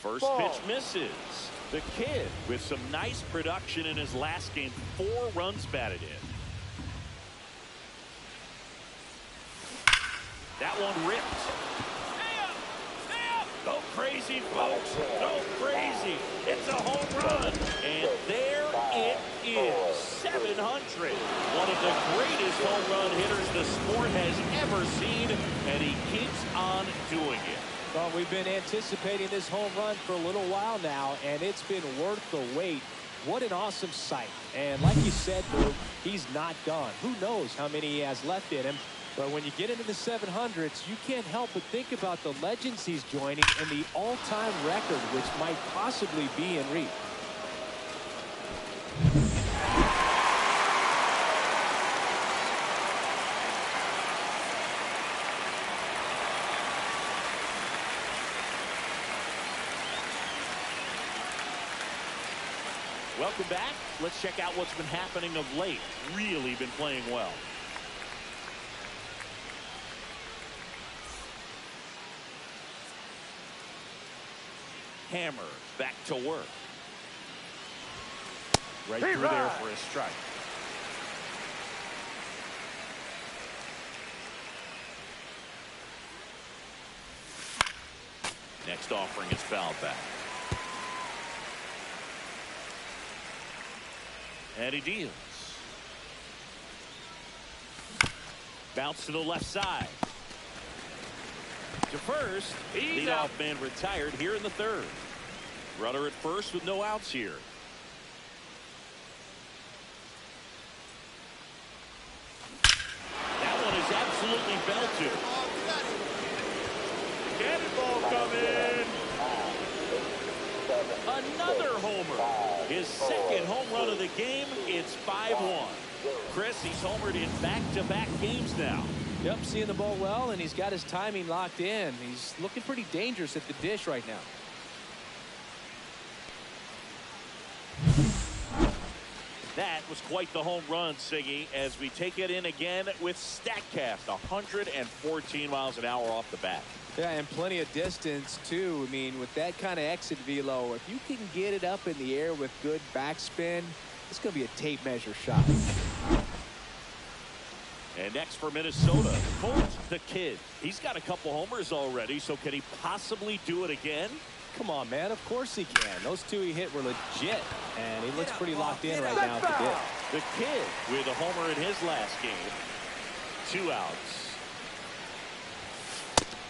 First pitch misses. The kid with some nice production in his last game. 4 runs batted in. That one ripped. Go crazy, folks. Go crazy. It's a home run. And there it is. 700. One of the greatest home run hitters the sport has ever seen. And he keeps on doing it. Well, we've been anticipating this home run for a little while now, and it's been worth the wait. What an awesome sight. And like you said, Boog, he's not done. Who knows how many he has left in him. But when you get into the 700s, you can't help but think about the legends he's joining and the all-time record, which might possibly be in reach. Welcome back. Let's check out what's been happening of late. Really been playing well. Hammer back to work. Right through there for a strike. Next offering is fouled back. And he deals. Bounce to the left side. To first. Leadoff man retired here in the 3rd. Runner at first with no outs here. That one is absolutely belted. Cannonball coming. Another homer. His 2nd home run of the game. It's 5-1. Chris, he's homered in back-to-back games now. Yep, seeing the ball well, and he's got his timing locked in. He's looking pretty dangerous at the dish right now. That was quite the home run, Siggy, as we take it in again with StatCast. 114 miles an hour off the bat. Yeah, and plenty of distance, too. I mean, with that kind of exit velo, if you can get it up in the air with good backspin, it's going to be a tape measure shot. And next for Minnesota, Colt the Kid. He's got a couple homers already, so can he possibly do it again? Come on, man. Of course he can. Those 2 he hit were legit, and he looks pretty locked in right now at the dip. The Kid with a homer in his last game. 2 outs.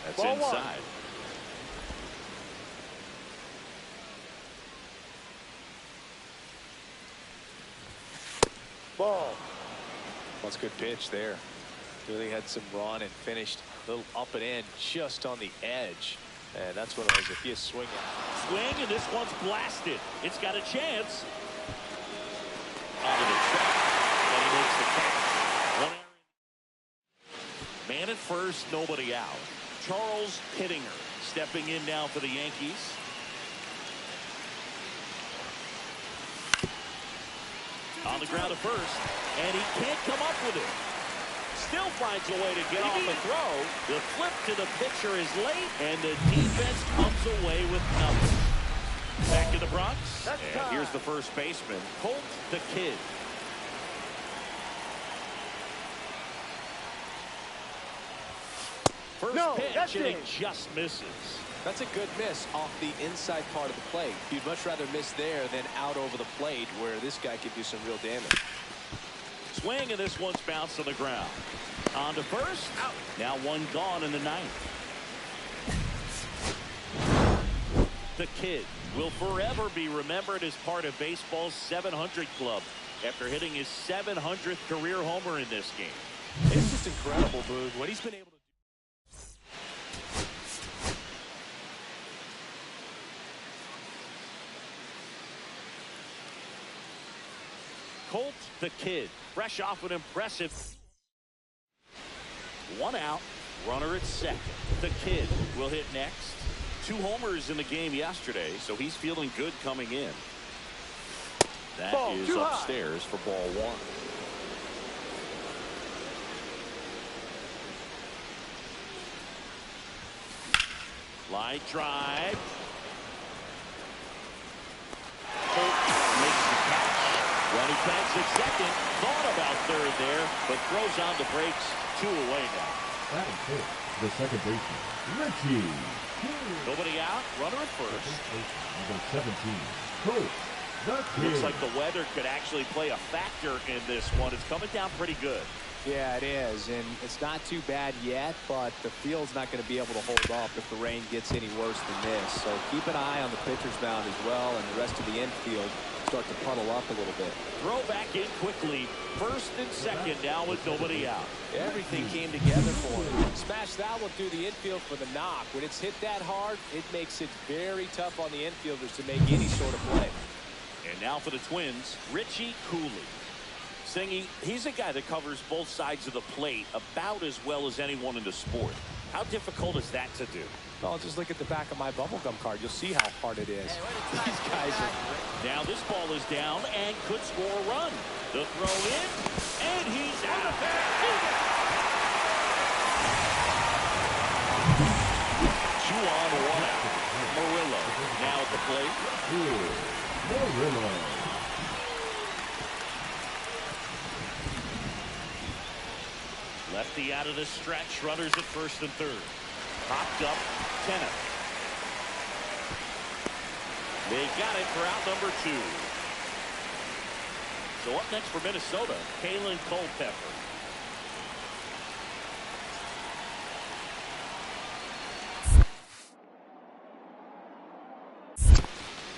That's ball inside. Ball. That's a good pitch there. Really had some run and finished a little up and in just on the edge. And that's what it was. If you swing it. Swing, and this one's blasted. It's got a chance. Onto the track. And he makes the catch. One error. Man at first, nobody out. Charles Pittinger stepping in now for the Yankees. On the ground at first, and he can't come up with it. Still finds a way to get off a throw. The flip to the pitcher is late, and the defense comes away with nothing. Back to the Bronx, and here's the first baseman, Colt the Kid. First pitch, and he just misses. That's a good miss off the inside part of the plate. You'd much rather miss there than out over the plate, where this guy could do some real damage. Swing, and this one's bounced on the ground. On to first. Out. Now one gone in the 9th. The Kid will forever be remembered as part of baseball's 700 club after hitting his 700th career homer in this game. It's just incredible, Boog, what he's been able to do. Colt the Kid, fresh off an impressive 1 out, runner at 2nd. The Kid will hit next. 2 homers in the game yesterday, so he's feeling good coming in. That is upstairs for ball 1. Line drive. Holt makes the catch. When he tags at second, thought about third there, but throws on the brakes. 2 away now. That is hit. The second baseman, Richie. Nobody out, runner at first. Number 17, Coach. Looks like the weather could actually play a factor in this one. It's coming down pretty good. Yeah, it is, and it's not too bad yet, but the field's not going to be able to hold up if the rain gets any worse than this. So keep an eye on the pitcher's mound as well, and the rest of the infield start to puddle up a little bit. Throw back in quickly. First and second now with nobody out. Everything came together for him. Smash that one through the infield for the knock. When it's hit that hard, it makes it very tough on the infielders to make any sort of play. And now for the Twins, Richie Cooley. Singy, he's a guy that covers both sides of the plate about as well as anyone in the sport. How difficult is that to do? Well, just look at the back of my bubblegum card. You'll see how hard it is. These guys are... Now this ball is down and could score a run. The throw in, and he's out. 2 on, 1 out. Murillo now at the plate. Murillo. Lefty out of the stretch. Runners at first and third. Popped up. Tenna. They got it for out number 2. So up next for Minnesota, Kalen Culpepper.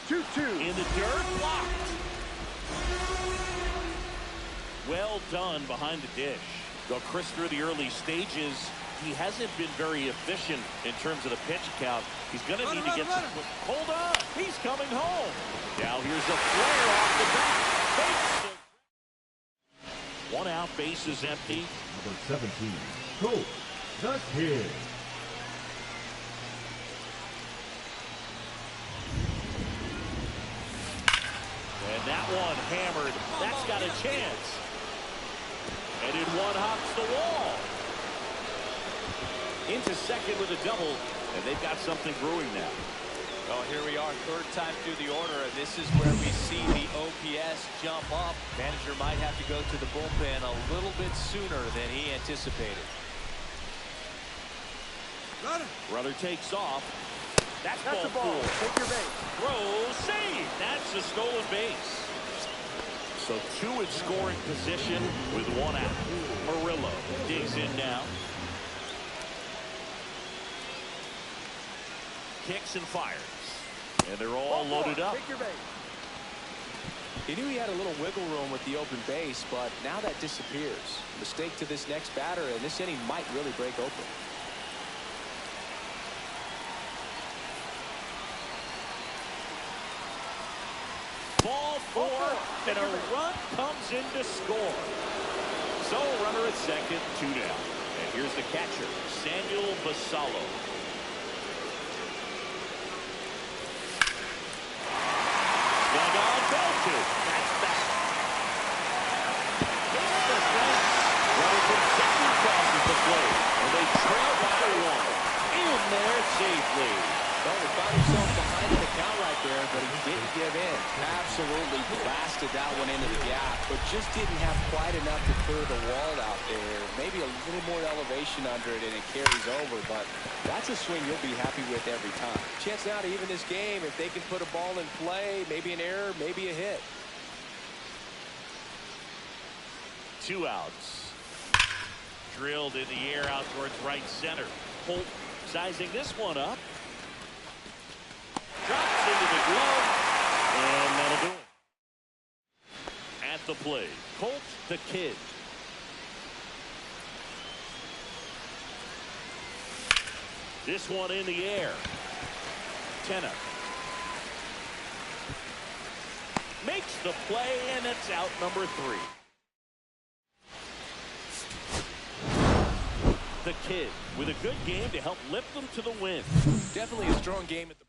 2-2. In the dirt, blocked. Well done behind the dish. Though Chris, through the early stages, he hasn't been very efficient in terms of the pitch count. He's going to need to get some... Hold on. He's coming home. Now here's a flare off the bat. 1 out, base is empty. Number 17, Coach. The Kid. And that one hammered. That's got a chance. And in one hops the wall. Into second with a double. And they've got something brewing now. Well, here we are, third time through the order, and this is where we see the OPS jump up. Manager might have to go to the bullpen a little bit sooner than he anticipated. Runner takes off. That's ball the ball. 4. Take your base. Throw, save. That's a stolen base. So 2 in scoring position with 1 out. Murillo digs in now. Kicks and fires. And they're all loaded up. Take your base. He knew he had a little wiggle room with the open base, but now that disappears. Mistake to this next batter, and this inning might really break open. Ball 4, and a run comes in to score. So runner at second, 2 down. And here's the catcher, Samuel Basallo. Swung on, belted. That's back. Hits the fence. Runner from second crosses the plate, and they trail by 1. In there safely. Well, he found himself behind in the count right there, but he didn't give in. Absolutely blasted that one into the gap, but just didn't have quite enough to clear the wall out there. Maybe a little more elevation under it, and it carries over, but that's a swing you'll be happy with every time. Chance now to even this game if they can put a ball in play, maybe an error, maybe a hit. 2 outs. Drilled in the air out towards right center. Holt sizing this one up. Drops into the glove, and that'll do it. At the plate, Colt the Kid. This one in the air. Tenna. Makes the play, and it's out number 3. The Kid with a good game to help lift them to the win. Definitely a strong game at the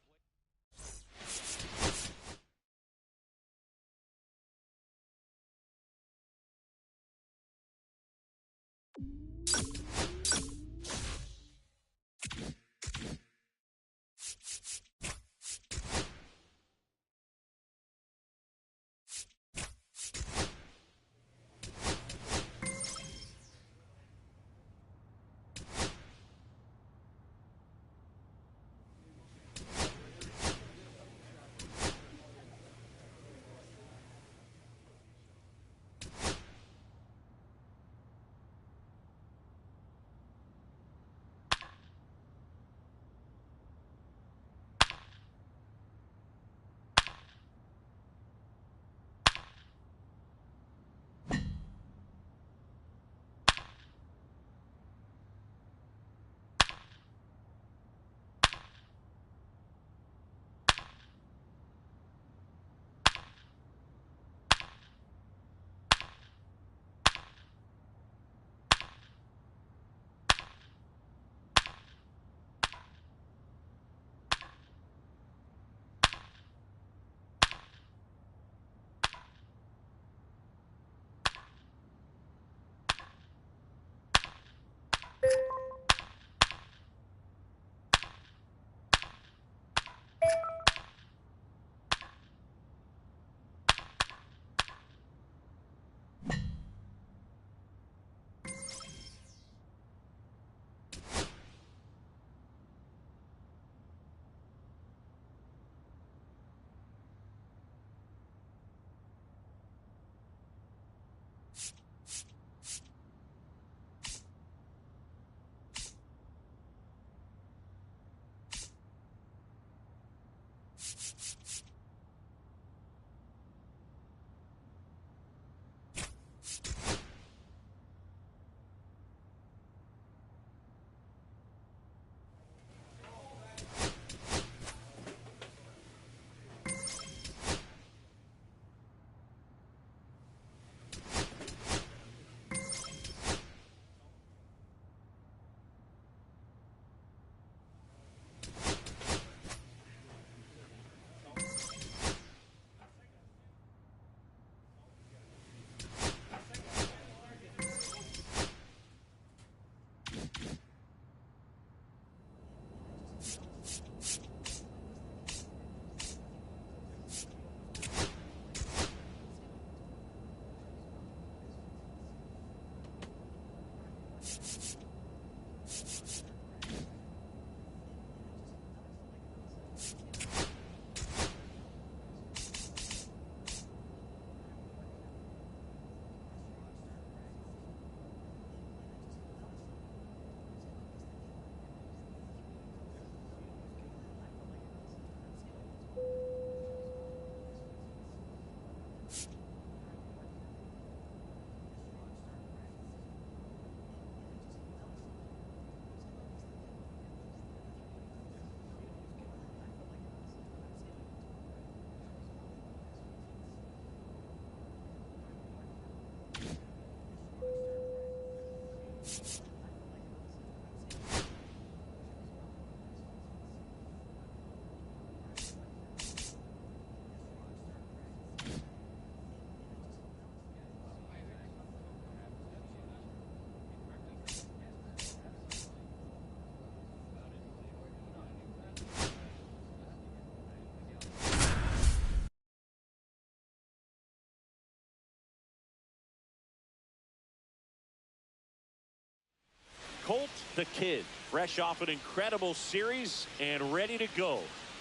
The Kid, fresh off an incredible series and ready to go.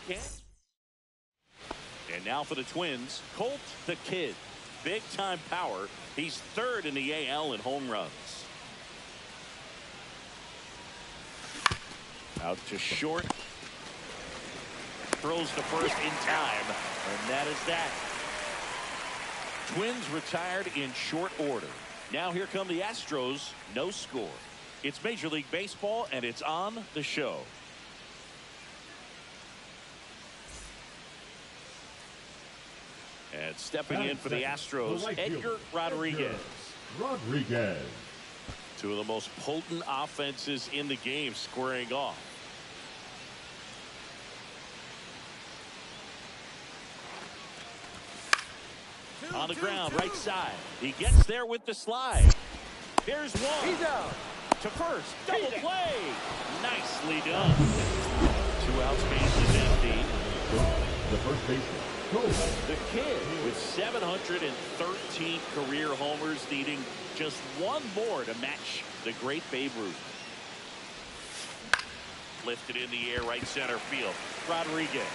And now for the Twins, Colt the Kid. Big-time power. He's third in the AL in home runs. Out to short. Throws to first in time. And that is that. Twins retired in short order. Now here come the Astros. No score. It's Major League Baseball, and it's on the show. And stepping in for the Astros, Edgar Rodriguez. Two of the most potent offenses in the game squaring off. On the ground, right side. He gets there with the slide. Here's one. He's out. To first. Double play. Nicely done. 2 outs, bases empty. The first baseman. The Kid with 713 career homers, needing just one more to match the great Babe Ruth. Lifted in the air, right center field. Rodriguez.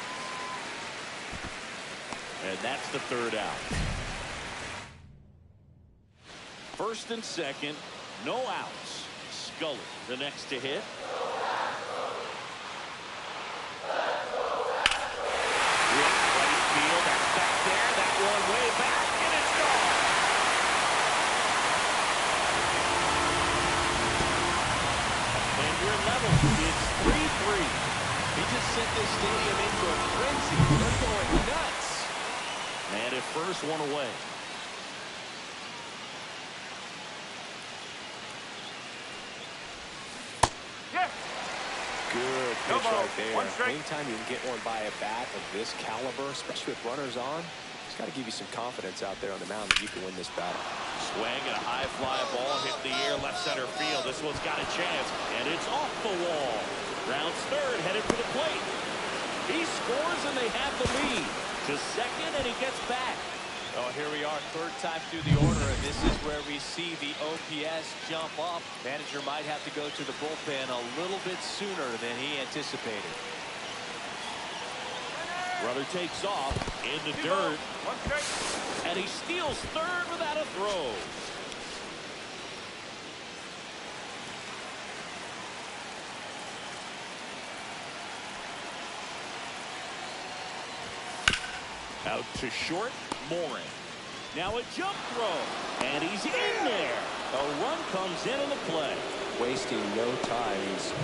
And that's the 3rd out. First and second, no outs. Scully, the next to hit. Right field, that's back there. That one way back, and it's gone. And we're level. It's 3-3. He just sent this stadium into a frenzy. They're going nuts. And at first, one away. Good pitch right there. Anytime you can get one by a bat of this caliber, especially with runners on, it's got to give you some confidence out there on the mound that you can win this battle. Swing and a high fly ball hit the air, left center field. This one's got a chance, and it's off the wall. Rounds third, headed for the plate. He scores, and they have the lead. To second, and he gets back. Oh, here we are, 3rd time through the order, and this is where we see the OPS jump up. Manager might have to go to the bullpen a little bit sooner than he anticipated. Brother takes off in the dirt, and he steals third without a throw. Out to short, Morin. Now a jump throw, and he's in there. A run comes in on the play. Wasting no time. He's 2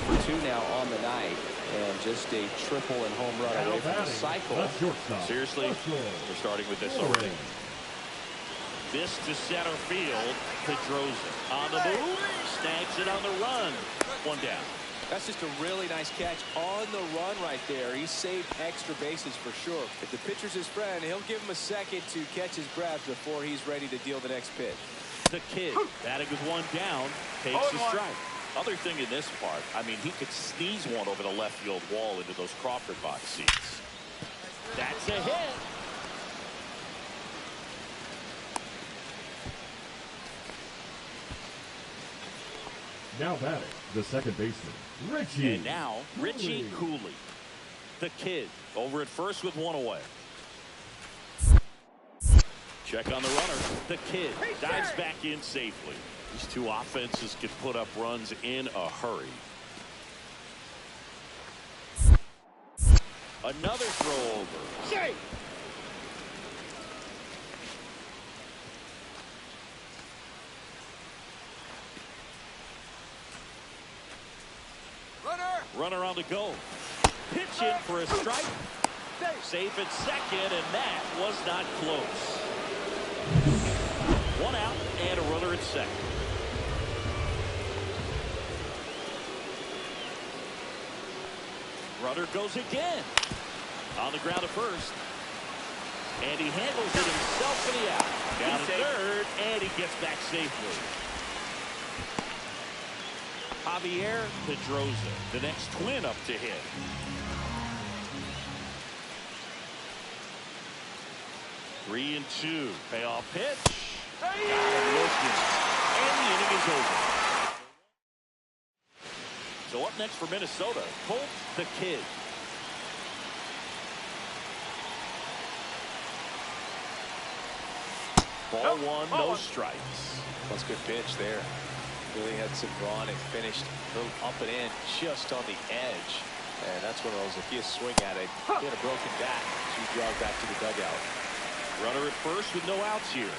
for 2 now on the night, and just a triple and home run away from the cycle. Seriously, we're starting with this already. This to center field. Pedroza on the move, snags it on the run. 1 down. That's just a really nice catch on the run right there. He saved extra bases for sure. If the pitcher's his friend, he'll give him a second to catch his breath before he's ready to deal the next pitch. The Kid, batting with 1 down, takes a strike. Other thing in this part, I mean, he could sneeze one over the left field wall into those Crawford box seats. That's a hit. Now batting, the second baseman, Richie. And now, Richie Cooley. The Kid, over at first with 1 away. Check on the runner. The Kid dives back in safely. These two offenses can put up runs in a hurry. Another throw over. Safe. Runner on the go. Pitch in for a strike. Safe at second, and that was not close. 1 out and a runner at second. Runner goes again. On the ground at first. And he handles it himself for the out. Down to third, and he gets back safely. Javier Pedroza, the next Twin up to hit. Three and two. Payoff pitch. And the inning is over. next for Minnesota, Colt the Kid. Ball one, no strikes. That's a good pitch there. Really had some run and finished a little up and in just on the edge. And that's one of those, if you swing at it, get a broken bat, so you drive back to the dugout. Runner at first with no outs here.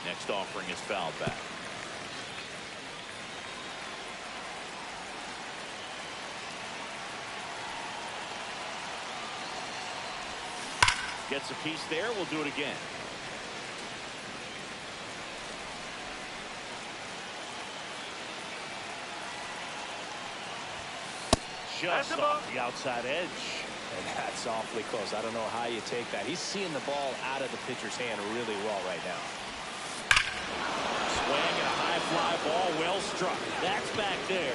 Next offering is fouled back. Gets a piece there. We'll do it again. Just off the outside edge. And that's awfully close. I don't know how you take that. He's seeing the ball out of the pitcher's hand really well right now. Swing and a high fly ball, well struck. That's back there.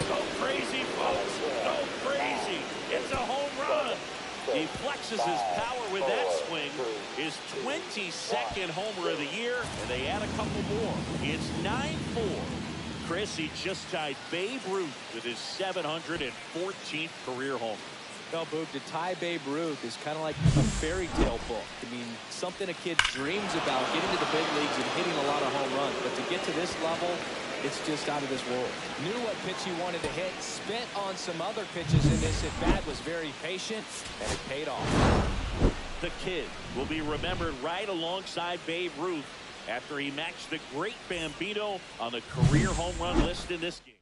Go crazy, folks. Go crazy. It's a home run. He flexes his power with that swing. His 22nd homer of the year, and they add a couple more. It's 9-4. Chris, he just tied Babe Ruth with his 714th career homer. No, Boog, to tie Babe Ruth is kind of like a fairy tale book. I mean, something a kid dreams about, getting to the big leagues and hitting a lot of home runs. But to get to this level, it's just out of this world. Knew what pitch he wanted to hit, spent on some other pitches in this at-bat, was very patient, and it paid off. The Kid will be remembered right alongside Babe Ruth after he matched the great Bambino on the career home run list in this game.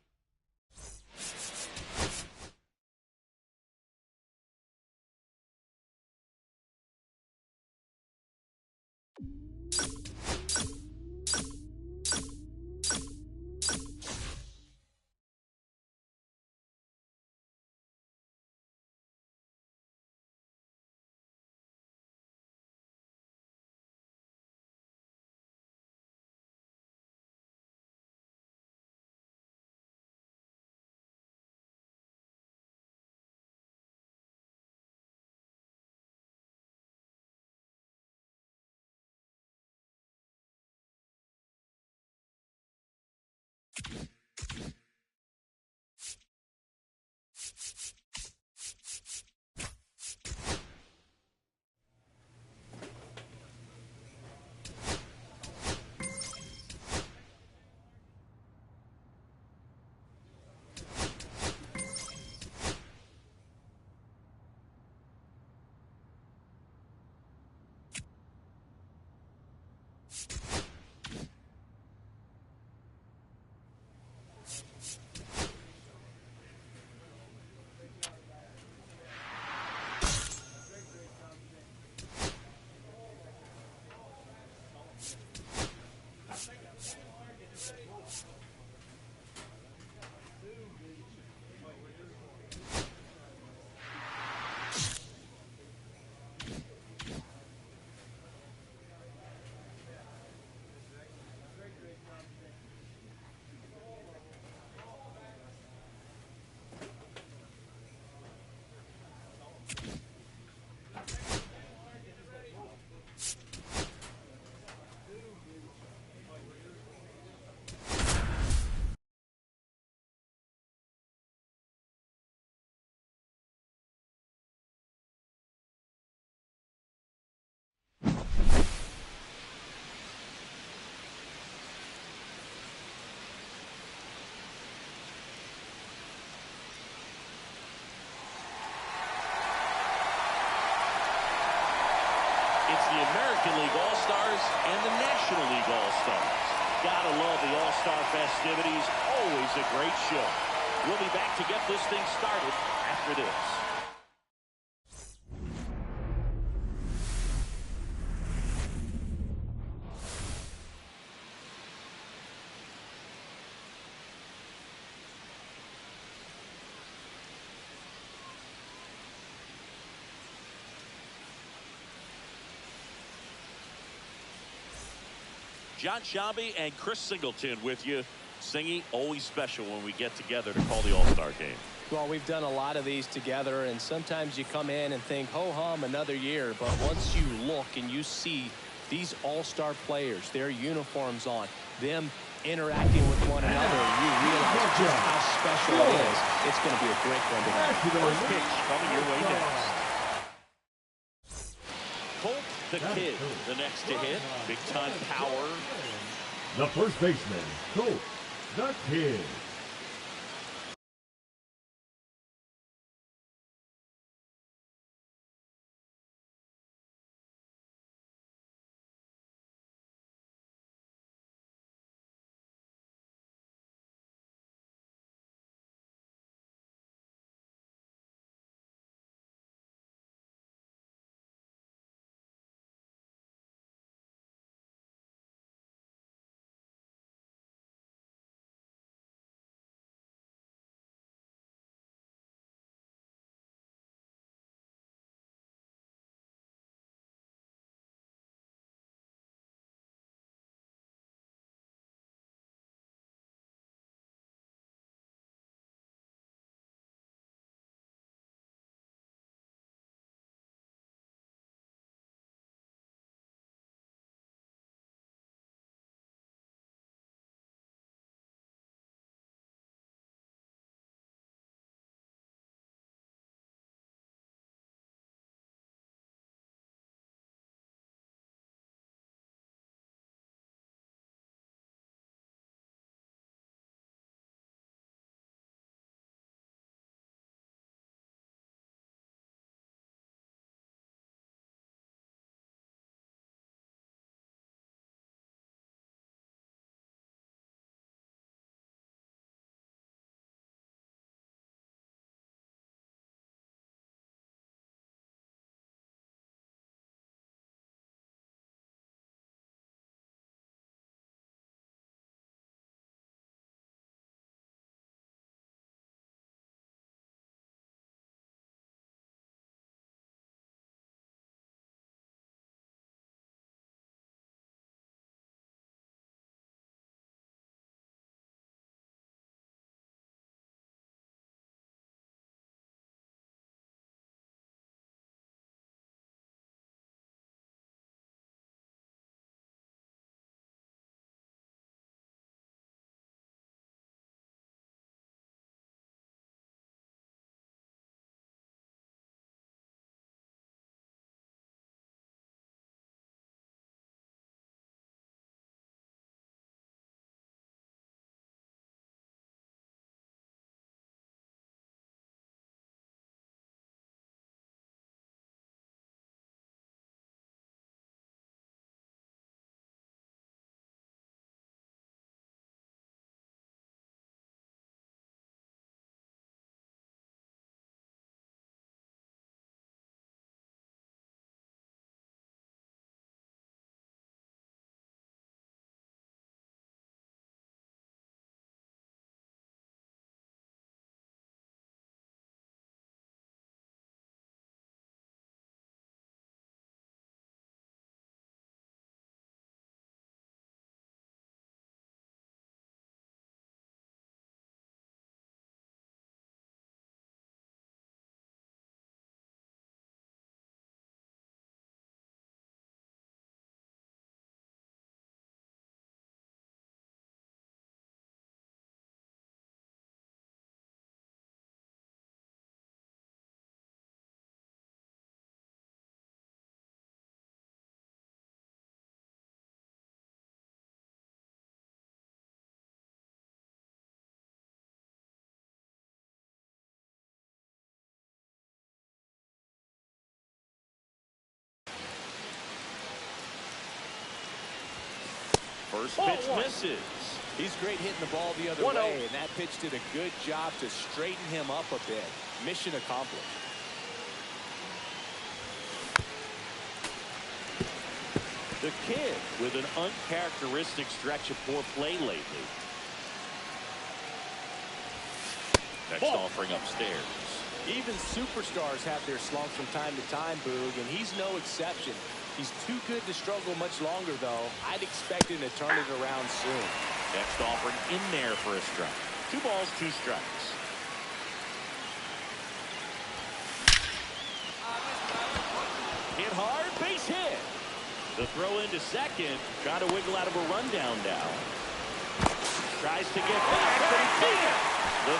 It's the American League All-Stars and the National League All-Stars. Gotta love the All-Star festivities. Always a great show. We'll be back to get this thing started after this. John Shambi and Chris Singleton with you. Singy, always special when we get together to call the All-Star game. Well, we've done a lot of these together, and sometimes you come in and think, ho-hum, another year. But once you look and you see these all-star players, their uniforms on, them interacting with one another, you realize just how special it is. It's going to be a great one tonight. First pitch coming your way next. Colt the Kid, the next to hit. Big time power. The first baseman, Colt the Kid. First pitch misses. He's great hitting the ball the other way, and that pitch did a good job to straighten him up a bit. Mission accomplished. The Kid with an uncharacteristic stretch of poor play lately. Next offering upstairs. Even superstars have their slumps from time to time, Boog, and he's no exception. He's too good to struggle much longer, though. I'd expect him to turn it around soon. Next offering in there for a strike. 2 balls, 2 strikes. Hit hard, base hit. The throw into second. Trying to wiggle out of a rundown now. Tries to get back, but he can't. The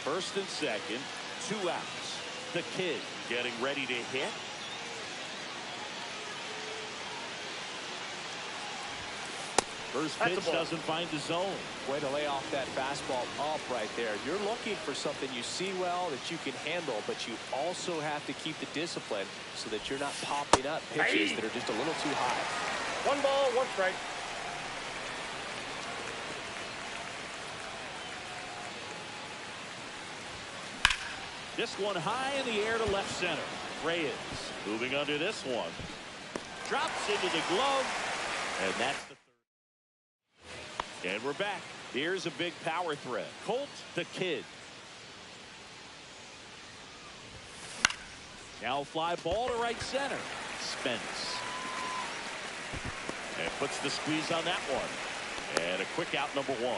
throw. First and second. 2 outs. The kid getting ready to hit. First pitch doesn't find the zone. Way to lay off that fastball up right there. You're looking for something you see well that you can handle, but you also have to keep the discipline so that you're not popping up pitches that are just a little too high. 1 ball, 1 strike. This one high in the air to left center. Reyes moving under this one. Drops into the glove, and that's the third. And we're back. Here's a big power threat. Colt the kid. Now fly ball to right center. Spence. And puts the squeeze on that one. And a quick out, number 1.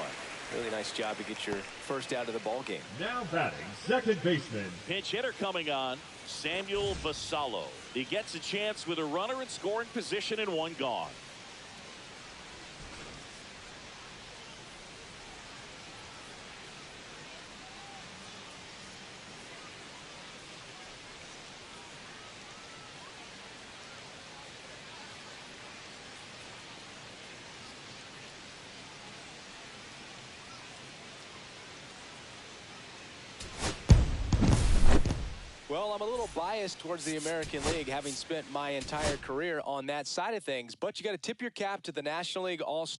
Really nice job to get your first out of the ball game. Now batting, second baseman. Pinch hitter coming on, Samuel Basallo. He gets a chance with a runner in scoring position and 1 gone. Well, I'm a little biased towards the American League, having spent my entire career on that side of things. But you got to tip your cap to the National League All-Star.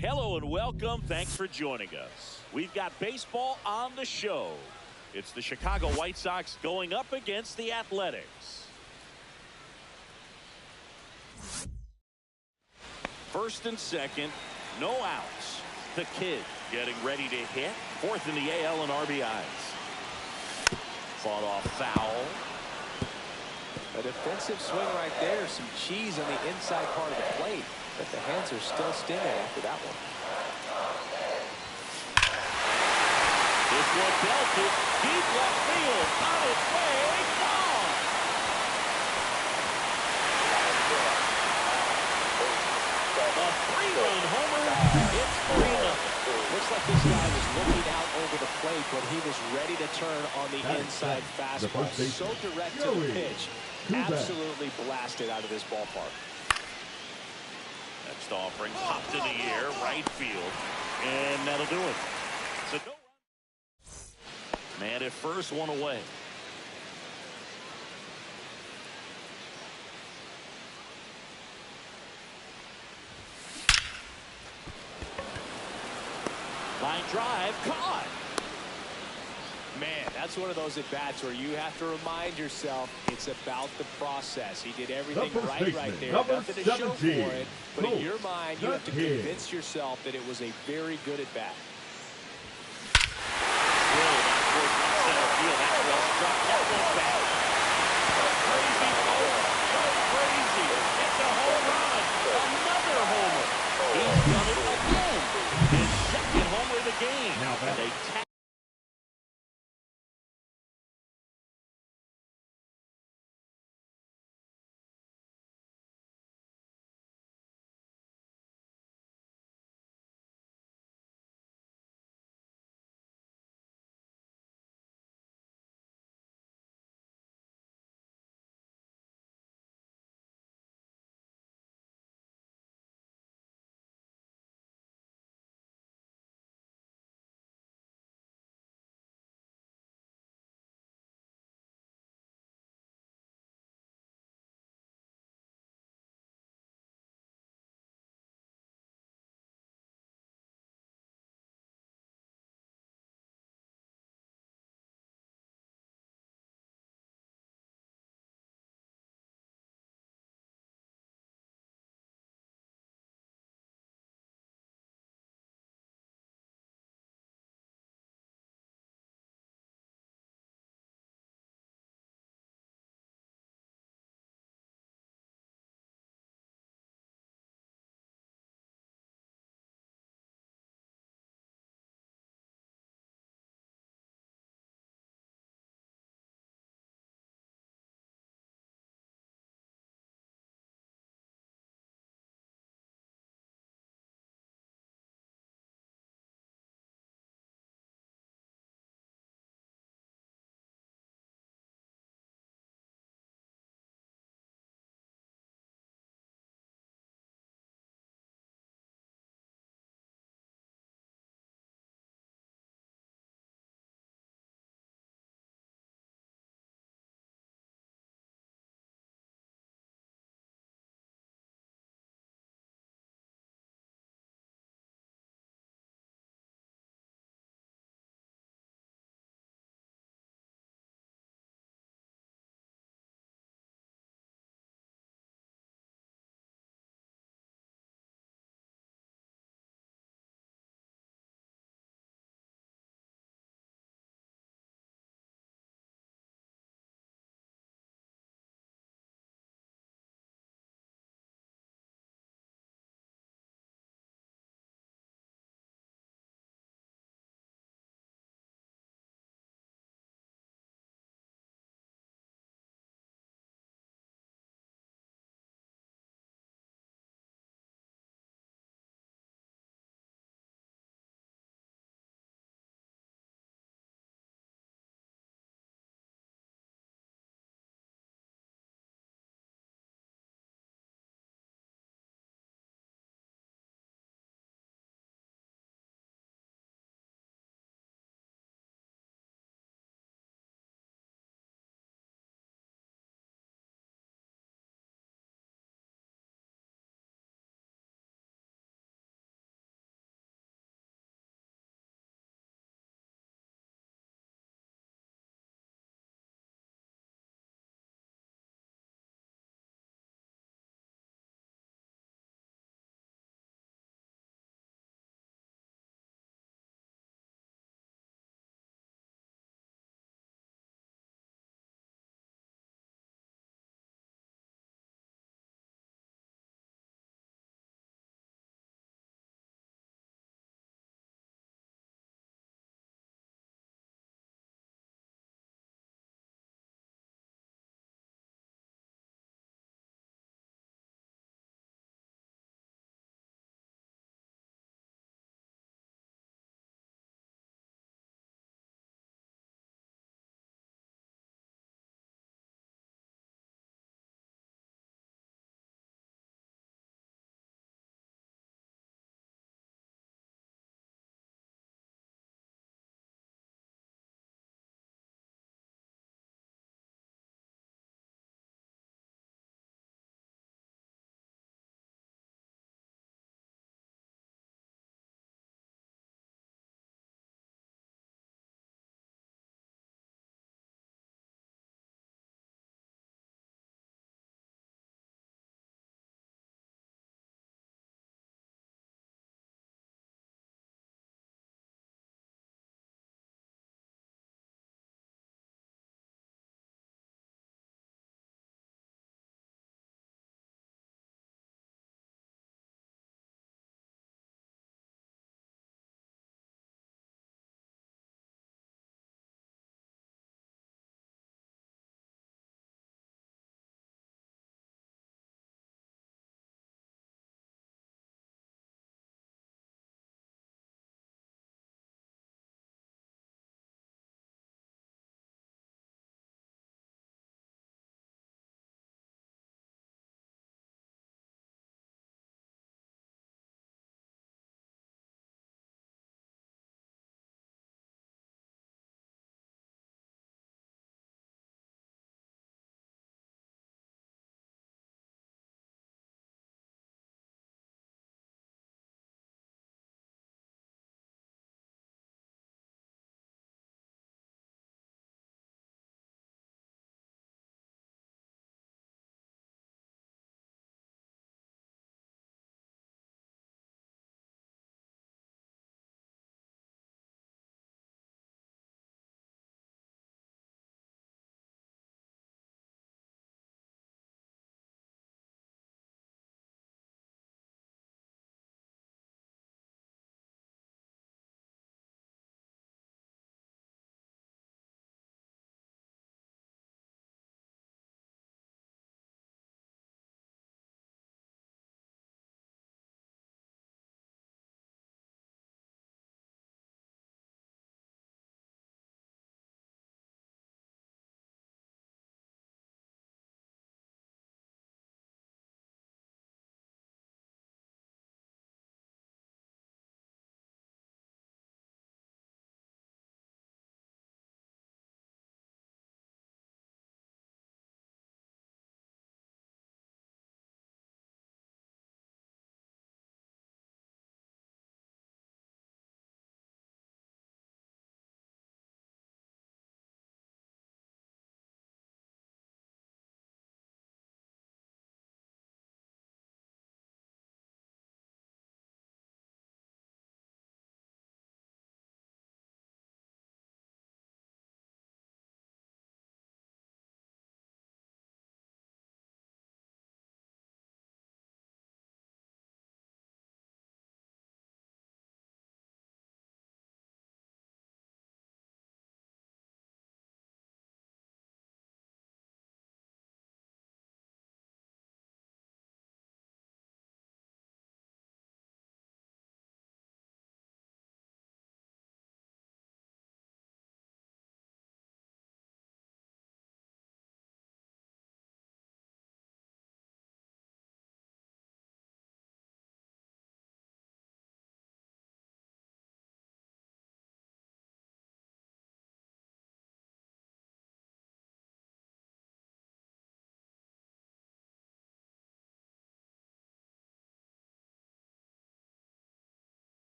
Hello and welcome. Thanks for joining us. We've got baseball on the show. It's the Chicago White Sox going up against the Athletics. First and second, no outs. The kid getting ready to hit. Fourth in the AL and RBIs. Fought off foul. A defensive swing right there. Some cheese on the inside part of the plate. But the hands are still stinging after that one. This one belted deep left field. On its way. Gone. A three-run homer. It's 3-0. Looks like this guy was looking out over the plate when he was ready to turn on the inside fastball. So direct to the pitch. Absolutely blasted out of this ballpark. Next offering popped in the air, right field, and that'll do it. So no run. Man at first, one away. Line drive, caught. Man, that's one of those at-bats where you have to remind yourself it's about the process. He did everything right there. Nothing to show for it. But in your mind, you have to convince yourself that it was a very good at-bat. Crazy ball. So crazy. It's a home run. Another homer. He's done it again. His second homer of the game. Now and they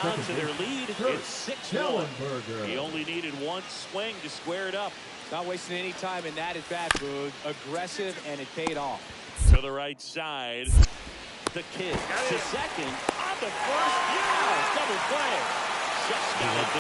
on to their lead. It's 6-1. He Schellenberger. only needed one swing to square it up. Not wasting any time in that at bat, Boog. Aggressive, and it paid off. To the right side. The kid to second. On the first. Yeah, double play. Just got it.